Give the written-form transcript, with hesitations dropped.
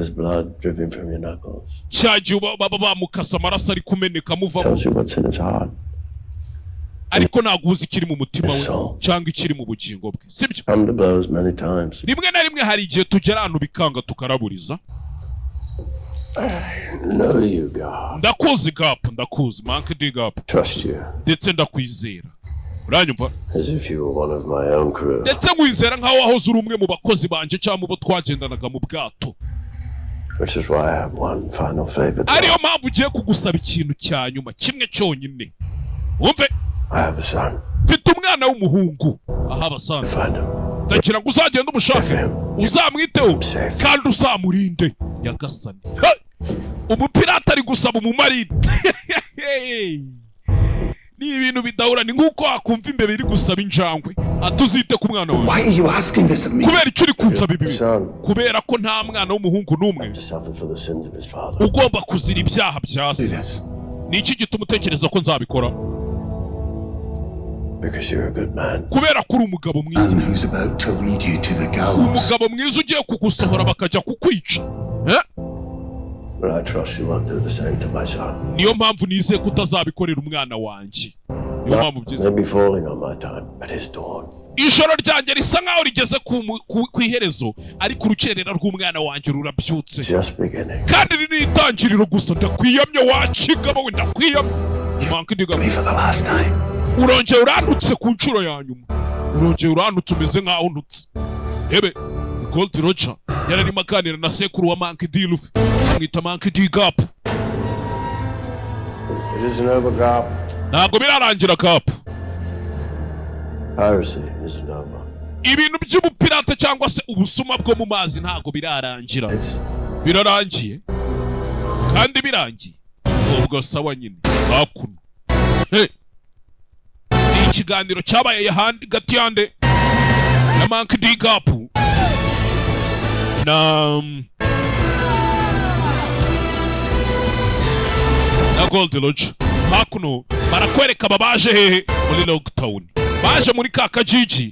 There's blood dripping from your knuckles. cyagiye baba bamukasa amaraso ari kumeneka muvamo. Tells you what's in his heart. Ariko ntabwo uzi ikiri mu mutima we cyangwa ikiri mu bugingo bwe, sibyo? Come to blows many times. Rimwe na rimwe hari igihe tugera ahantu bikanga tukaraburiza. Know you, God. Ndakuzi Gap, ndakuzi Monkey D Gap. Trust you. Ndetse ndakwizera. Uranyumva? As if you were one of my own crew. Ndetse nkwizera nkaho wahoze uri umwe mu bakozi banje cyangwa mu bo twagendanaga mu bwato. Which is why I have one final favor. Ariyo mpamvu ugiye kugusaba ikintu cya nyuma kimwe cyonyine. Wumve? I have a son. Mfite umwana w'umuhungu. Aha Find basanga. him. Ndagira ngo uzagende umushake. Uzamwiteho kandi uzamurinde. Nyagasani. Umupirata ari gusaba umumarine. Ni ibintu bidahura, ni nkuko wakumva imbere iri gusaba injangwe. Atuzite ku mwana wawe. Why are you asking this of me? Kubera icyo uri kunsaba ibi. Son. Kubera ko nta mwana w'umuhungu n'umwe To suffer for the sins of his father. ugomba kuzira ibyaha bya Do se. this. Ni iki gituma utekereza ko nzabikora? Because you're a good man. Kubera ko uri umugabo mwiza. And who's about to lead you to the gallows. Umugabo mwiza ugiye kugusohora bakajya kukwica. But I trust you won't do the same to my son. Niyo mpamvu nizeye ko utazabikorera umwana wanjye. Niyo mpamvu byiza. Maybe falling on my time, but his dawn. Ijoro ryanjye risa nkaho rigeze ku iherezo, ariko urukerera rw'umwana wanjye rurabyutse. Just beginning. Kandi iri ni itangiriro gusa. Ndakwiyamye wakigabo we, ndakwiyamye. Monkey D Gap. Me for the last time. Urongeye urantutse ku nshuro ya nyuma. Urongeye urantutse umeze nkaho untutse. Ebe Gold Roger yararimo aganira na sekuru wa Monkey D Luffy. Amwita Monkey D Gap. It isn't over, Gap. Ntabwo birarangira Gap. Piracy isn't over. Ibintu by'ubupirate cyangwa se ubusuma bwo mu mazi ntabwo birarangira. Birarangiye. Kandi birangiye. Ubwo sawa nyine. Hakuno. Hey. Ni ikiganiro cyabaye hagati yande na Monkey D Gap na Gold Lodge. Hakuno barakwereka babaje hehe muri Locktown. Baje muri ka kajiji